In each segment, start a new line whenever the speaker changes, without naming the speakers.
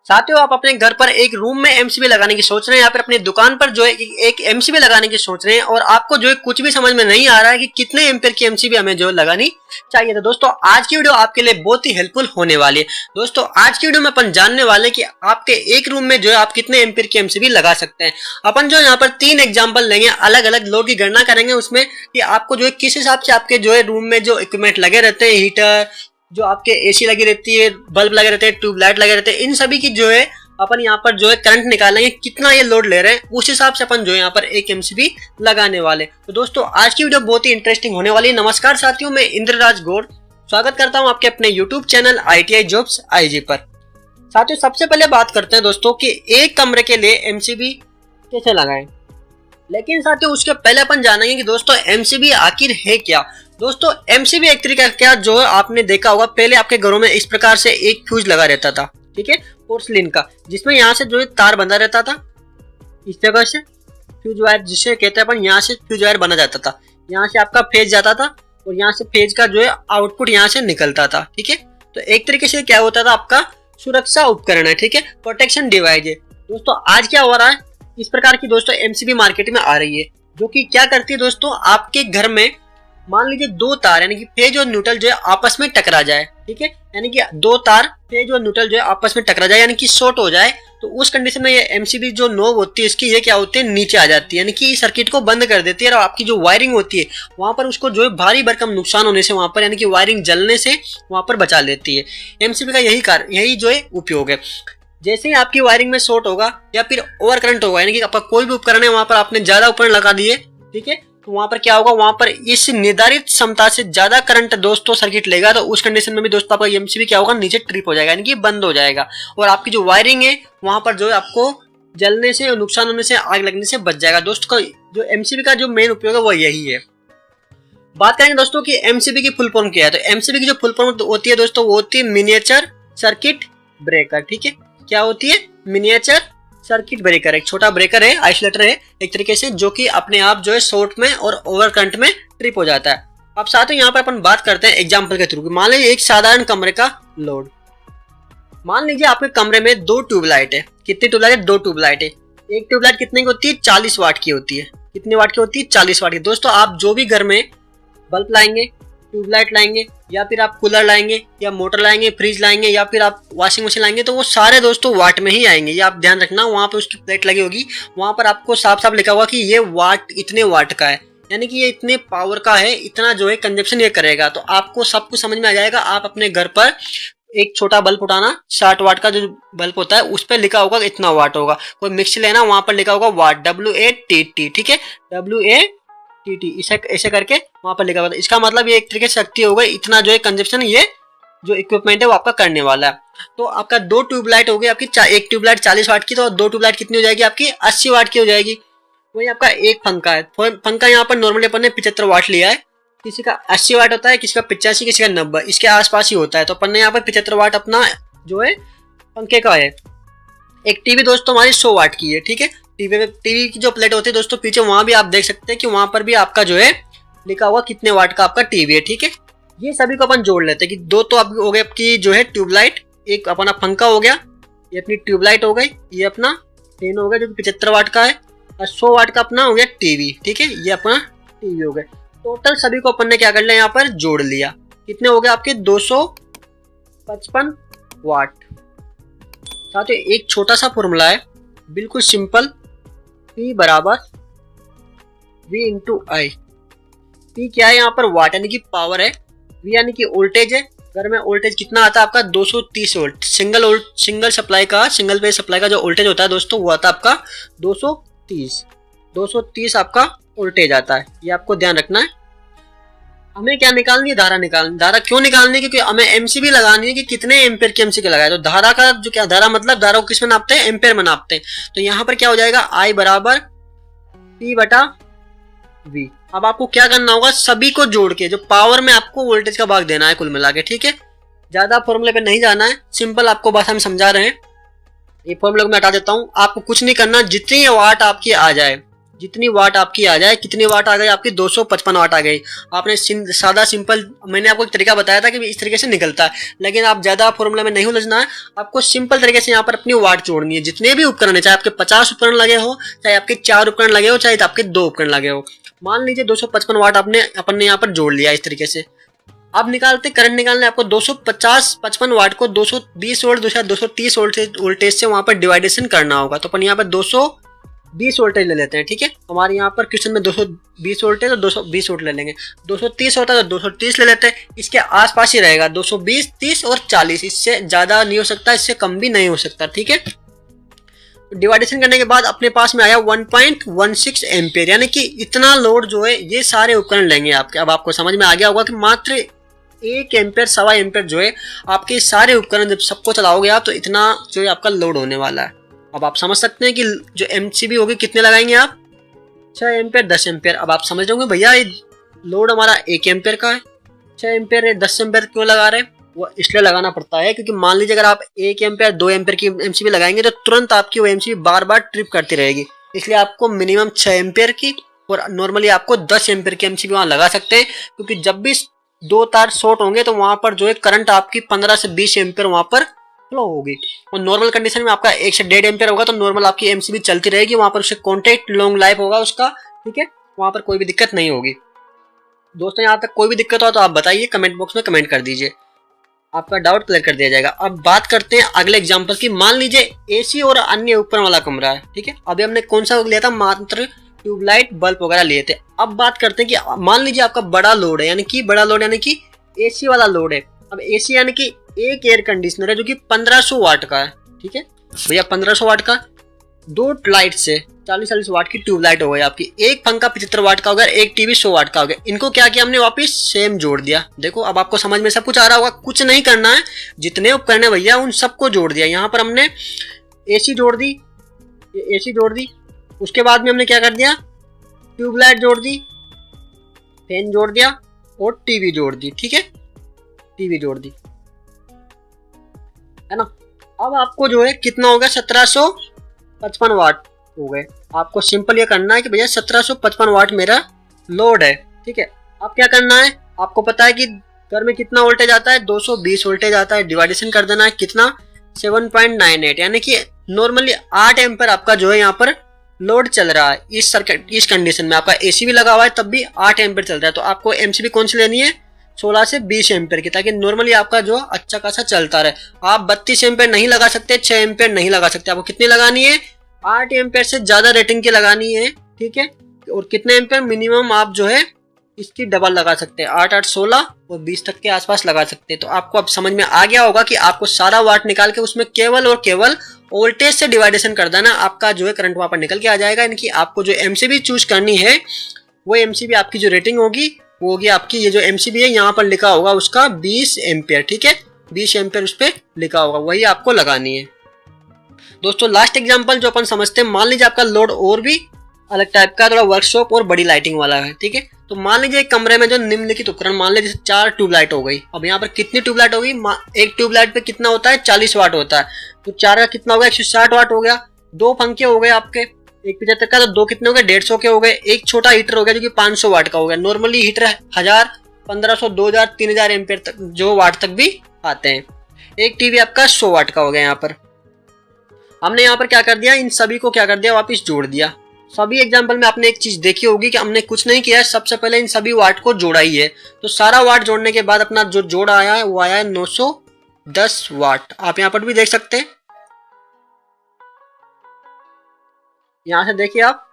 साथियों, आप अपने घर पर एक रूम में एमसीबी लगाने की सोच रहे हैं या फिर अपनी दुकान पर जो है एक एमसीबी लगाने की सोच रहे हैं और आपको जो है कुछ भी समझ में नहीं आ रहा है कि कितने एम्पेयर की एमसीबी हमें जो लगानी चाहिए। तो दोस्तों, आज की वीडियो आपके लिए बहुत ही हेल्पफुल होने वाली है। दोस्तों, आज की वीडियो में अपन जानने वाले कि आपके एक रूम में जो है आप कितने एम्पेयर की एमसीबी लगा सकते हैं। अपन जो यहाँ पर 3 एग्जाम्पल लेंगे, अलग अलग लोड की गणना करेंगे उसमें कि आपको जो है किस हिसाब से आपके जो है रूम में जो इक्विपमेंट लगे रहते हैं, हीटर, जो आपके एसी लगी रहती है, बल्ब लगे रहते हैं, ट्यूबलाइट लगे रहते हैं, इन सभी की जो है अपन यहाँ पर जो है करंट निकालेंगे, कितना ये लोड ले रहे हैं, उस हिसाब से अपन जो है यहाँ पर एक एमसीबी लगाने वाले। तो दोस्तों, आज की वीडियो बहुत ही इंटरेस्टिंग होने वाली है। नमस्कार साथियों, मैं इंद्रराज गौड़ स्वागत करता हूँ आपके अपने YouTube channel ITI jobs IG पर। साथियों, सबसे पहले बात करते हैं दोस्तों कि एक कमरे के लिए एमसीबी कैसे लगाएं। लेकिन साथियों, उसके पहले अपन जानेंगे कि दोस्तों एमसीबी आखिर है क्या। दोस्तों, एमसीबी एक तरीका क्या जो आपने देखा होगा, पहले आपके घरों में इस प्रकार से एक फ्यूज लगा रहता था, ठीक है, पोर्सलिन का, जिसमें यहाँ से जो है तार बंधा रहता था, इस जगह से फ्यूज वायर जिसे कहते हैं अपन, यहाँ से फ्यूज वायर बना जाता था, यहाँ से आपका फेज जाता था और यहाँ से फेज का जो है आउटपुट यहाँ से निकलता था, ठीक है। तो एक तरीके से क्या होता था, आपका सुरक्षा उपकरण है, ठीक है, प्रोटेक्शन डिवाइस है। दोस्तों, आज क्या हो रहा है, इस प्रकार की दोस्तों एमसीबी मार्केट में आ रही है, जो कि क्या करती है दोस्तों, आपके घर में मान लीजिए 2 तार यानी कि फेज और न्यूट्रल जो है आपस में टकरा जाए, ठीक है, यानी कि 2 तार फेज और न्यूट्रल जो है आपस में टकरा जाए, यानी कि शॉर्ट हो जाए, तो उस कंडीशन में ये एमसीबी जो नोब होती है इसकी, ये क्या होती है, नीचे आ जाती है, यानी कि सर्किट को बंद कर देती है और आपकी जो वायरिंग होती है वहां पर उसको जो है भारी भरकम नुकसान होने से वहां पर, यानी कि वायरिंग जलने से वहां पर बचा लेती है। एमसीबी का यही जो है उपयोग है। जैसे ही आपकी वायरिंग में शॉर्ट होगा या फिर ओवर करंट होगा, यानी कि आपका कोई भी उपकरण है वहां पर आपने ज्यादा उपकरण लगा दिए, ठीक है, तो वहां पर क्या होगा, वहां पर इस निर्धारित क्षमता से ज्यादा करंट दोस्तों सर्किट लेगा, तो उस कंडीशन में भी दोस्तों आपका एमसीबी क्या होगा, नीचे ट्रिप हो जाएगा, यानी कि बंद हो जाएगा और आपकी जो वायरिंग है वहां पर जो है आपको जलने से और नुकसान होने से, आग लगने से बच जाएगा। दोस्तों, जो एमसीबी का जो मेन उपयोग है वो यही है। बात करेंगे दोस्तों कि एमसीबी की फुल फॉर्म क्या है, तो एमसीबी की जो फुल फॉर्म होती है दोस्तों, वो होती है मिनिएचर सर्किट ब्रेकर, ठीक है। क्या होती है, मिनिएचर सर्किट ब्रेकर, एक छोटा ब्रेकर है, आइसोलेटर है एक तरीके से, जो कि अपने आप जो है शॉर्ट में और ओवर करंट में ट्रिप हो जाता है। अब साथ ही यहाँ पर अपन बात करते हैं एग्जांपल के थ्रू। मान लीजिए एक साधारण कमरे का लोड, मान लीजिए आपके कमरे में 2 ट्यूबलाइट है। कितनी ट्यूबलाइट है, 2 ट्यूबलाइट है। एक ट्यूबलाइट कितने की होती है, 40 वाट की होती है। कितने वाट की होती है, 40 वाट की। दोस्तों, आप जो भी घर में बल्ब लाएंगे, ट्यूबलाइट लाएंगे, या फिर आप कूलर लाएंगे, या मोटर लाएंगे, फ्रिज लाएंगे, या फिर आप वॉशिंग मशीन लाएंगे, तो वो सारे दोस्तों वाट में ही आएंगे। ये आप ध्यान रखना, वहां पे उसकी प्लेट लगी होगी, वहां पर आपको साफ साफ लिखा होगा कि ये वाट, इतने वाट का है, यानी कि ये इतने पावर का है, इतना जो है कंजप्शन ये करेगा। तो आपको सब कुछ समझ में आ जाएगा। आप अपने घर पर एक छोटा बल्ब उठाना, 60 वाट का जो बल्ब होता है उस पर लिखा होगा इतना वाट होगा। कोई मिक्सी लेना, वहां पर लिखा होगा वाट, WATT, ठीक है, WATT, ऐसे करके वहां पर लिखा हुआ था। इसका मतलब ये एक तरीके से शक्ति हो गई, इतना जो है कंजप्शन ये जो इक्विपमेंट है वो आपका करने वाला है। तो आपका 2 ट्यूबलाइट हो गई आपकी, एक ट्यूबलाइट 40 वाट की, तो 2 ट्यूबलाइट कितनी हो जाएगी आपकी, 80 वाट की हो जाएगी। वही आपका एक पंखा है। पंखा यहाँ पर नॉर्मली अपन ने 75 वाट लिया है, किसी का 80 वाट होता है, किसी का 85, किसी का 90, इसके आसपास ही होता है। तो अपन ने यहाँ पर 75 वाट अपना जो है पंखे का है। एक टीवी दोस्तों हमारी 100 वाट की है, ठीक है। टीवी की जो प्लेट होती है दोस्तों पीछे, वहां भी आप देख सकते हैं कि वहां पर भी आपका जो है लिखा हुआ कितने वाट का आपका टीवी है, ठीक है। ये सभी को अपन जोड़ लेते हैं कि 2 तो हो गए आपकी जो है ट्यूबलाइट, एक अपना पंखा हो गया, ये अपनी ट्यूबलाइट हो गई, ये अपना फैन हो गया जो 75 वाट का है, और 100 वाट का अपना हो गया टीवी, ठीक है, ये अपना टीवी हो गया। टोटल सभी को अपन ने क्या कर लिया, यहाँ पर जोड़ लिया। कितने हो गए आपके, 255 वाट। साथ ही एक छोटा सा फॉर्मूला है, बिल्कुल सिंपल, P बराबर V इंटू आई। P क्या है यहाँ पर, वाट यानी कि पावर है, V यानी कि वोल्टेज है। घर में वोल्टेज कितना आता है आपका, 230 वोल्ट। सिंगल सप्लाई का, सिंगल फेज सप्लाई का जो वोल्टेज होता है दोस्तों, वो आता है आपका 230 आपका वोल्टेज आता है। ये आपको ध्यान रखना है। हमें क्या निकालनी है, धारा निकालनी। धारा क्यों निकालनी है, क्योंकि हमें एमसीबी लगानी है कि कितने एम्पेयर की एमसीबी लगाए। तो धारा का जो क्या, धारा मतलब धारा को किस में नापते हैं, एम्पेयर में नापते हैं। तो यहाँ पर क्या हो जाएगा, I बराबर P बटा V। अब आपको क्या करना होगा, सभी को जोड़ के जो पावर में आपको वोल्टेज का भाग देना है कुल मिला के, ठीक है। ज्यादा फॉर्मूले पे नहीं जाना है, सिंपल आपको भाषा में समझा रहे हैं। ये फॉर्मूले को मैं हटा देता हूँ। आपको कुछ नहीं करना, जितनी वाट आपकी आ जाए जितनी वाट आपकी आ जाए, कितनी वाट आ गई आपकी, 255 वाट आ गई। आपने सादा सिंपल, मैंने आपको एक तरीका बताया था कि इस तरीके से निकलता है, लेकिन आप ज़्यादा फॉर्मूला में नहीं उलझना है। आपको सिंपल तरीके से यहाँ पर अपनी वाट जोड़नी है। जितने भी उपकरण है, चाहे आपके 50 उपकरण लगे हो, चाहे आपके 4 उपकरण लगे हो, चाहे आपके 2 उपकरण लगे हो, मान लीजिए 255 वाट आपने अपने यहाँ पर जोड़ लिया इस तरीके से। अब निकालते, करंट निकालने आपको 255 वाट को 220 वोल्ट 230 वोल्टेज से वहां पर डिवाइडेशन करना होगा। तो अपन यहाँ पर 220 वोल्टेज ले लेते हैं, ठीक है। हमारे यहाँ पर क्वेश्चन में 220 वोल्ट है तो 220 वोल्ट ले लेंगे। 230 होता है तो 230 ले लेते हैं। इसके आसपास ही रहेगा 220, 30 और 40, इससे ज्यादा नहीं हो सकता, इससे कम भी नहीं हो सकता, ठीक है। डिवाइडेशन करने के बाद अपने पास में आया 1.16 एम्पियर, यानी कि इतना लोड जो है ये सारे उपकरण लेंगे आपके। अब आपको समझ में आ गया होगा कि मात्र 1 एम्पियर, सवा एम्पियर जो है आपके सारे उपकरण जब सबको चलाओगे आप, तो इतना जो है आपका लोड होने वाला है। अब आप समझ सकते हैं कि जो एमसीबी होगी कितने लगाएंगे आप, 6 एम्पियर, 10 एम्पियर। अब आप समझ रहे होंगे भैया ये लोड हमारा 1 एम्पियर का है, 6 एम्पियर है, 10 एम्पियर क्यों लगा रहे हैं? वो इसलिए लगाना पड़ता है क्योंकि मान लीजिए अगर आप 1 एम्पियर 2 एम्पियर की एमसीबी लगाएंगे तो तुरंत आपकी वो एमसीबी बार बार ट्रिप करती रहेगी। इसलिए आपको मिनिमम 6 एम्पियर की और नॉर्मली आपको 10 एम्पियर की एमसीबी वहां लगा सकते हैं, क्योंकि जब भी 2 तार शॉर्ट होंगे तो वहां पर जो है करंट आपकी 15 से 20 एम्पियर वहां पर फ्लो होगी। और नॉर्मल कंडीशन में आपका 1 से 1.5 एम्पियर होगा तो नॉर्मल आपकी एमसीबी चलती रहेगी, वहां पर उससे कॉन्टेक्ट लॉन्ग लाइफ होगा उसका, ठीक है। वहां पर कोई भी दिक्कत नहीं होगी। दोस्तों यहाँ तक कोई भी दिक्कत हो तो आप बताइए, कमेंट बॉक्स में कमेंट कर दीजिए, आपका डाउट क्लियर कर दिया जाएगा। अब बात करते हैं अगले एग्जांपल की। मान लीजिए एसी और अन्य उपकरण वाला कमरा है, ठीक है। अभी हमने कौन सा लिया था, मात्र ट्यूबलाइट बल्ब वगैरह लिए थे। अब बात करते हैं कि मान लीजिए आपका बड़ा लोड है, यानी कि बड़ा लोड यानी कि एसी वाला लोड है। अब एसी यानी कि एक एयर कंडीशनर है जो कि 1500 वाट का है, ठीक है भैया, 1500 वाट का। 2 लाइट से 40-40 वाट की ट्यूबलाइट हो गई आपकी, एक पंखा 75 वाट का हो गया, एक टीवी 100 वाट का हो गया। इनको क्या किया हमने, वापस सेम जोड़ दिया। देखो अब आपको समझ में सब कुछ आ रहा होगा, कुछ नहीं करना है, जितने उपकरण है भैया उन सबको जोड़ दिया। यहाँ पर हमने एसी जोड़ दी, एसी जोड़ दी, उसके बाद में हमने क्या कर दिया, ट्यूबलाइट जोड़ दी, फैन जोड़ दिया और टीवी जोड़ दी, ठीक है, टीवी जोड़ दी, है ना। अब आपको जो है कितना हो गया, 1755 वाट हो गए। आपको सिंपल ये करना है कि भैया 1755 वाट मेरा लोड है, ठीक है। अब क्या करना है, आपको पता है कि घर में कितना वोल्टेज आता है, 220 वोल्टेज आता है। डिवाइडेशन कर देना है कितना, 7.98, यानी कि नॉर्मली 8 एम्पियर आपका जो है यहाँ पर लोड चल रहा है। इस सर्किट, इस कंडीशन में आपका एसी भी लगा हुआ है तब भी 8 एम्पियर चल रहा है। तो आपको एमसीबी कौन सी लेनी है, 16 से 20 एम्पियर की, ताकि नॉर्मली आपका जो अच्छा खासा चलता रहे। आप 32 एम्पियर नहीं लगा सकते, 6 एम्पियर नहीं लगा सकते, आपको कितनी लगानी है, 8 एम्पियर से ज्यादा रेटिंग की लगानी है, ठीक है। और कितने एम्पियर मिनिमम आप जो है इसकी डबल लगा सकते हैं, 8, 8, 16 और 20 तक के आसपास लगा सकते हैं। तो आपको अब समझ में आ गया होगा कि आपको सारा वाट निकाल के उसमें केवल और केवल वोल्टेज से डिवाइडेशन कर देना, आपका जो है करंट वहां पर निकल के आ जाएगा। यानी कि आपको जो एमसीबी चूज करनी है वो एमसीबी आपकी जो रेटिंग होगी वो होगी आपकी, ये जो एमसीबी है यहाँ पर लिखा होगा उसका 20 एम्पियर, ठीक है, 20 एम्पियर उस पर लिखा होगा, वही आपको लगानी है। दोस्तों लास्ट एग्जांपल जो अपन समझते हैं, मान लीजिए आपका लोड और भी अलग टाइप का, थोड़ा वर्कशॉप और बड़ी लाइटिंग वाला है, ठीक है। तो मान लीजिए एक कमरे में जो निम्नलिखित उपकरण, मान लीजिए 4 ट्यूबलाइट हो गई। अब यहाँ पर कितनी ट्यूबलाइट होगी, एक ट्यूबलाइट पे कितना होता है, 40 वाट होता है, तो 4 का कितना हो गया, 160 वाट हो गया। 2 पंखे हो गए आपके, एक 75 का, तो 2 कितने हो गए, 150 के हो गए। एक छोटा हीटर हो गया जो कि 500 वाट का हो गया। नॉर्मली हीटर 1000, 1500, 2000, 3000 एम्पियर तक जो वाट तक भी आते हैं। एक टीवी आपका 100 वाट का हो गया। यहाँ पर हमने यहाँ पर क्या कर दिया, इन सभी को क्या कर दिया, वापिस जोड़ दिया। सभी एग्जाम्पल में आपने एक चीज देखी होगी कि हमने कुछ नहीं किया है, सबसे पहले इन सभी वाट को जोड़ा ही है। तो सारा वाट जोड़ने के बाद अपना जो जोड़ आया है वो आया है 910 वाट। आप यहाँ पर भी देख सकते हैं, यहां से देखिए आप,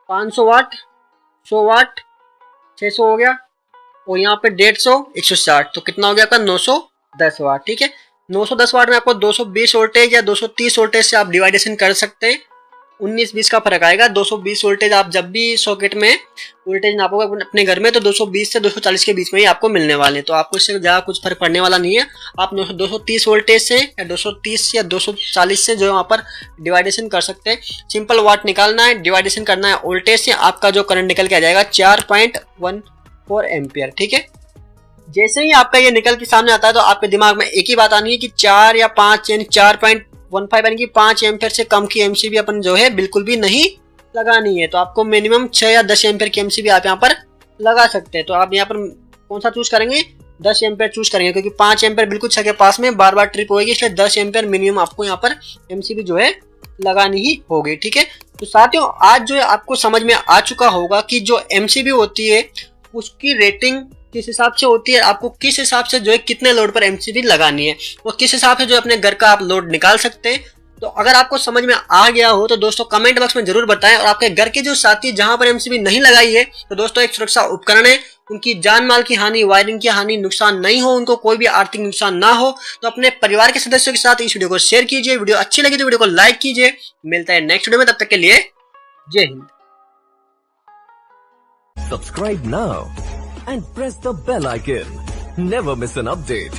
500 वाट, 100 वाट, 600 हो गया, और यहाँ पे 150, 160, तो कितना हो गया आपका 910 वाट, ठीक है। 910 वाट में आपको 220 वोल्टेज या 230 वोल्टेज से आप डिवाइडेशन कर सकते हैं। 19-20 का फर्क आएगा। 220 वोल्टेज आप जब भी सॉकेट में वोल्टेज नापोगे अपने घर में तो 220 से 240 के बीच में ही आपको मिलने वाले हैं, तो आपको इससे ज़्यादा कुछ फर्क पड़ने वाला नहीं है। आप 230 वोल्टेज से या 230 या 240 से जो वहाँ पर डिवाइडेशन कर सकते हैं। सिंपल वाट निकालना है, डिवाइडेशन करना है वोल्टेज से, आपका जो करंट निकल के आ जाएगा 4.14 एम्पियर, ठीक है। जैसे ही आपका ये निकल के सामने आता है तो आपके दिमाग में एक ही बात आनी है कि 4 या 5 यानी 15 यानी कि 5 एम्पेयर से कम की एमसीबी अपन जो है बिल्कुल भी नहीं लगानी है। तो आपको मिनिमम 6 या 10 एम्पेयर की एमसीबी आप यहाँ पर लगा सकते हैं। तो आप यहाँ पर कौन सा चूज करेंगे, 10 एम्पेयर चूज करेंगे, क्योंकि 5 एम्पेयर बिल्कुल 6 के पास में बार बार ट्रिप होगी, इसलिए 10 एम्पेयर मिनिमम आपको यहाँ पर एमसीबी जो है लगानी ही होगी। ठीक है, तो साथियों आज जो है आपको समझ में आ चुका होगा कि जो एमसीबी होती है उसकी रेटिंग किस हिसाब से होती है, आपको किस हिसाब से जो है कितने लोड पर एमसीबी लगानी है, और किस हिसाब से जो अपने घर का आप लोड निकाल सकते हैं। तो अगर आपको समझ में आ गया हो तो दोस्तों कमेंट बॉक्स में जरूर बताएं। और आपके घर के जो साथी जहां पर एमसीबी नहीं लगाई है, तो दोस्तों एक सुरक्षा उपकरण है, उनकी जान माल की हानि, वायरिंग की हानि, नुकसान नहीं हो, उनको कोई भी आर्थिक नुकसान ना हो, तो अपने परिवार के सदस्यों के साथ इस वीडियो को शेयर कीजिए। वीडियो अच्छी लगी तो वीडियो को लाइक कीजिए। मिलता है नेक्स्ट वीडियो में, तब तक के लिए जय Hind.
Subscribe now and press the bell icon. Never miss an update.